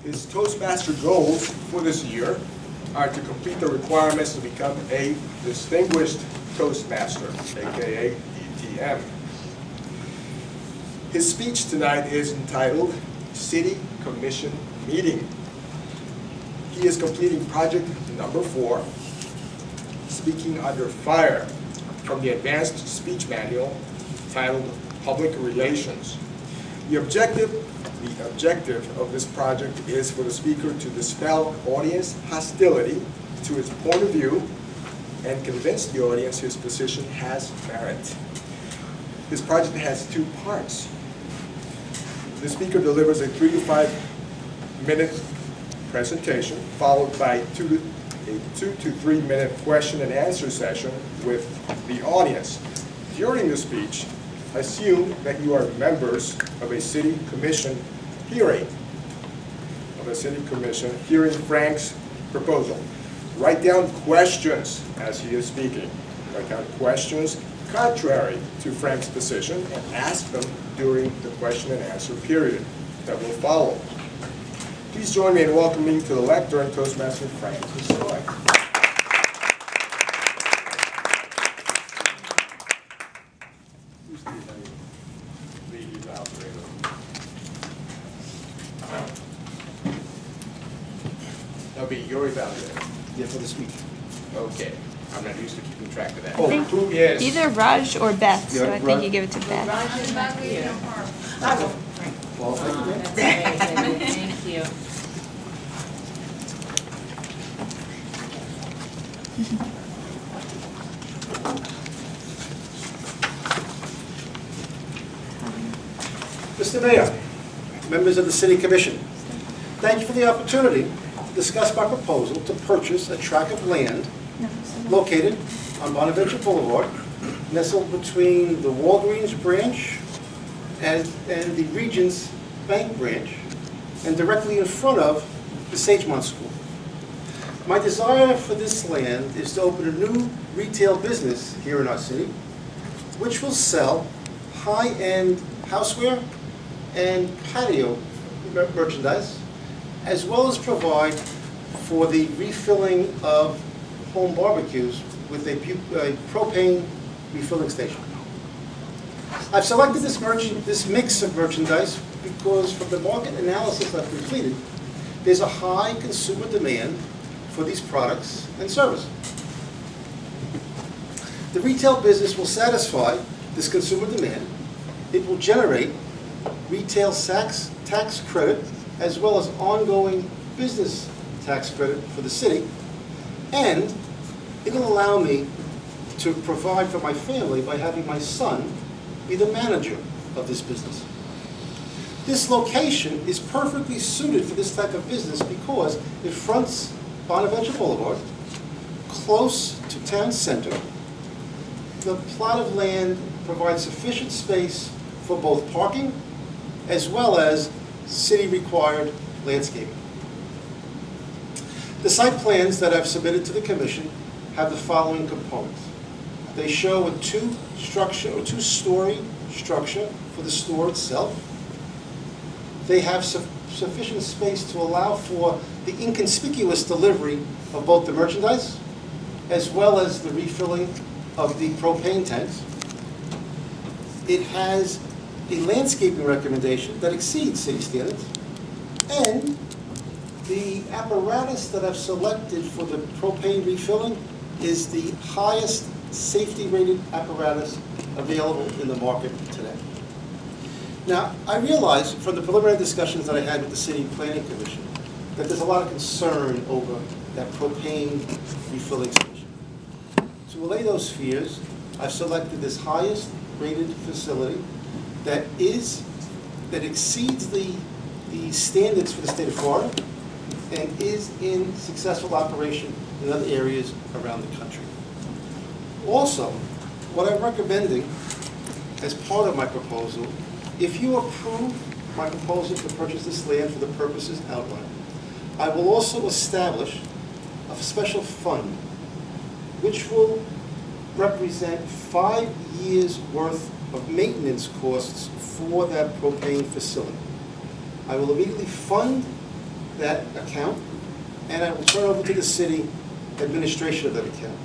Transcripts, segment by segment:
His Toastmaster goals for this year are to complete the requirements to become a Distinguished Toastmaster, aka DTM. His speech tonight is entitled City Commission Meeting. He is completing project number 4, Speaking Under Fire, from the Advanced Speech Manual titled Public Relations. The objective of this project is for the speaker to dispel audience hostility to his point of view and convince the audience his position has merit. This project has 2 parts. The speaker delivers a 3 to 5 minute presentation, followed by a 2 to 3 minute question and answer session with the audience. During the speech, assume that you are members of a city commission hearing, Frank's proposal. Write down questions as he is speaking. Write down questions contrary to Frank's position and ask them during the question and answer period that will follow. Please join me in welcoming to the lectern Toastmaster Frank Koziol. That'll be your evaluator. Yeah, for the speech. Okay. I'm not used to keeping track of that. I think Who is? either Raj or Beth, so Yeah, I think you give it to Beth. Well, Thank you. Mr. Mayor, members of the City Commission, thank you for the opportunity to discuss my proposal to purchase a tract of land located on Bonaventure Boulevard, nestled between the Walgreens branch and the Regions Bank branch, and directly in front of the Sagemont School. My desire for this land is to open a new retail business here in our city, which will sell high-end houseware and patio merchandise, as well as provide for the refilling of home barbecues with a propane refilling station. I've selected this mix of merchandise because from the market analysis I've completed, there's a high consumer demand for these products and services. The retail business will satisfy this consumer demand. It will generate retail tax credit as well as ongoing business tax credit for the city, and it will allow me to provide for my family by having my son be the manager of this business. This location is perfectly suited for this type of business because it fronts Bonaventure Boulevard, close to town center. The plot of land provides sufficient space for both parking as well as city-required landscaping. The site plans that I've submitted to the Commission have the following components. They show a two-story structure for the store itself. They have sufficient space to allow for the inconspicuous delivery of both the merchandise as well as the refilling of the propane tanks. It has a landscaping recommendation that exceeds city standards, and the apparatus that I've selected for the propane refilling is the highest safety-rated apparatus available in the market today. Now, I realize from the preliminary discussions that I had with the City Planning Commission that there's a lot of concern over that propane refilling station. To allay those fears, I've selected this highest rated facility that exceeds the standards for the state of Florida and is in successful operation in other areas around the country. Also, what I'm recommending as part of my proposal, if you approve my proposal to purchase this land for the purposes outlined, I will also establish a special fund which will represent 5 years' worth of maintenance costs for that propane facility. I will immediately fund that account, and I will turn over to the city administration of that account.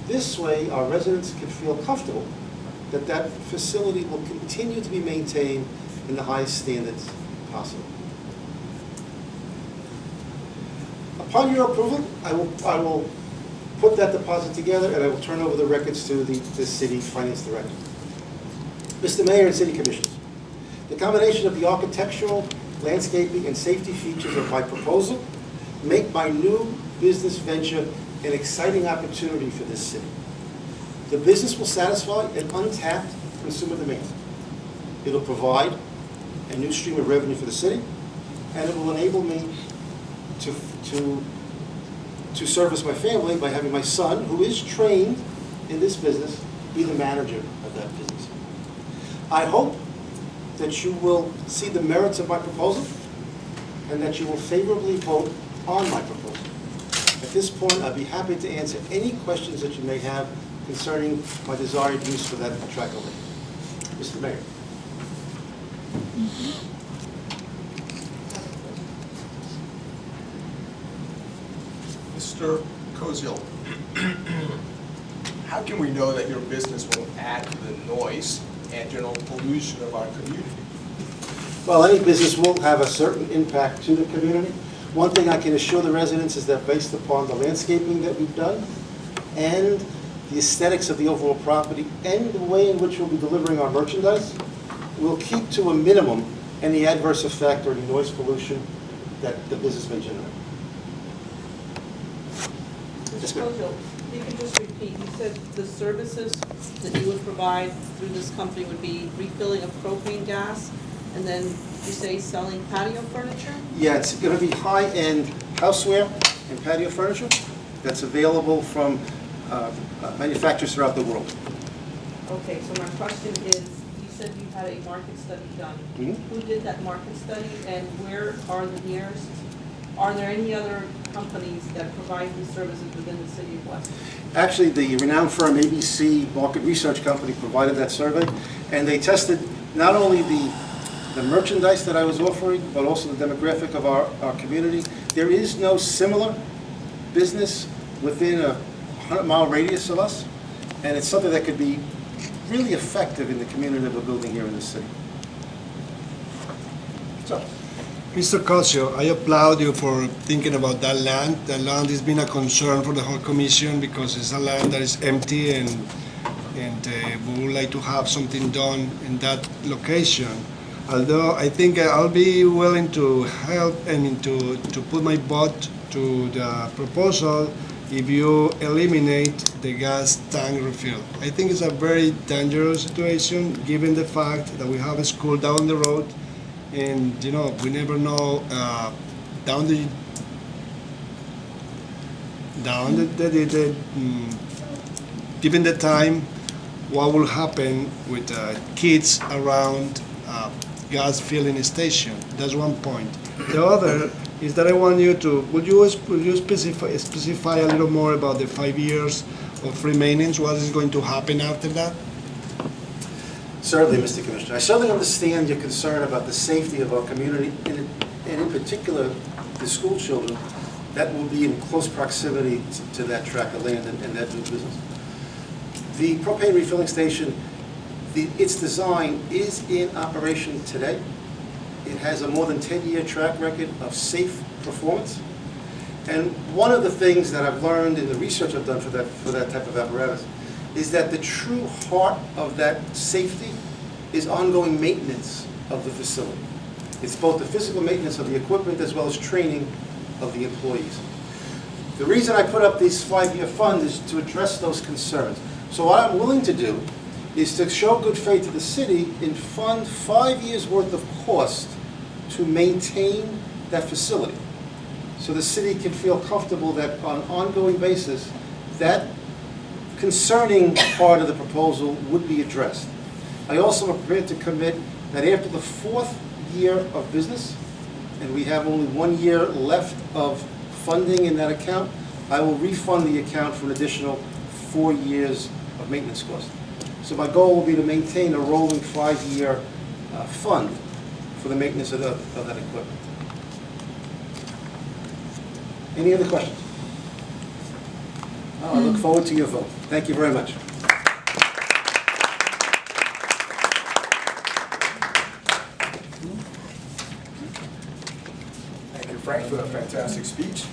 This way, our residents can feel comfortable that that facility will continue to be maintained in the highest standards possible. Upon your approval, I will put that deposit together, and I will turn over the records to the city finance director. Mr. Mayor and City Commissioners, the combination of the architectural, landscaping, and safety features of my proposal make my new business venture an exciting opportunity for this city. The business will satisfy an untapped consumer demand. It'll provide a new stream of revenue for the city, and it will enable me to service my family by having my son, who is trained in this business, be the manager of that business. I hope that you will see the merits of my proposal and that you will favorably vote on my proposal. At this point, I'd be happy to answer any questions that you may have concerning my desired use for that tract of land. Mr. Mayor. Mr. Koziol, how can we know that your business won't add to the noise and general pollution of our community? Well, any business will have a certain impact to the community. One thing I can assure the residents is that based upon the landscaping that we've done and the aesthetics of the overall property and the way in which we'll be delivering our merchandise, we'll keep to a minimum any adverse effect or any noise pollution that the business may generate. Yes, Mr. ma'am. Koziol, you can just repeat, you said the services that you would provide through this company would be refilling of propane gas, and then you say selling patio furniture? Yeah, it's going to be high-end houseware and patio furniture that's available from manufacturers throughout the world. Okay, so my question is, you said you had a market study done. Mhm. Who did that market study, and where are the nearest? Are there any other companies that provide these services within the city of West? Actually, the renowned firm ABC Market Research Company provided that survey, and they tested not only the merchandise that I was offering, but also the demographic of our community. There is no similar business within a 100-mile radius of us, and it's something that could be really effective in the community that we're building here in this city. So, Mr. Koziol, I applaud you for thinking about that land. That land has been a concern for the whole commission because it's a land that is empty, and we would like to have something done in that location. Although I think I'll be willing to help and to put my vote to the proposal if you eliminate the gas tank refill. I think it's a very dangerous situation given the fact that we have a school down the road, and you know we never know given the time what will happen with kids around gas filling station. That's one point. The other is that I want you to, would you specify a little more about the 5 years of remainings? What is going to happen after that? certainly, Mr. Commissioner, I certainly understand your concern about the safety of our community, and in particular, the school children that will be in close proximity to that tract of land and that new business. The propane refilling station, its design is in operation today. It has a more than 10-year track record of safe performance. And one of the things that I've learned in the research I've done for that type of apparatus is that the true heart of that safety is ongoing maintenance of the facility. It's both the physical maintenance of the equipment as well as training of the employees. The reason I put up these 5-year funds is to address those concerns. So what I'm willing to do is to show good faith to the city and fund 5 years' worth of cost to maintain that facility. So the city can feel comfortable that on an ongoing basis, that concerning part of the proposal would be addressed. I also am prepared to commit that after the 4th year of business, and we have only 1 year left of funding in that account, I will refund the account for an additional 4 years of maintenance cost. So my goal will be to maintain a rolling 5-year fund for the maintenance of that equipment. Any other questions? Oh, I look forward to your vote. Thank you very much. Thank you, Frank, for a fantastic speech.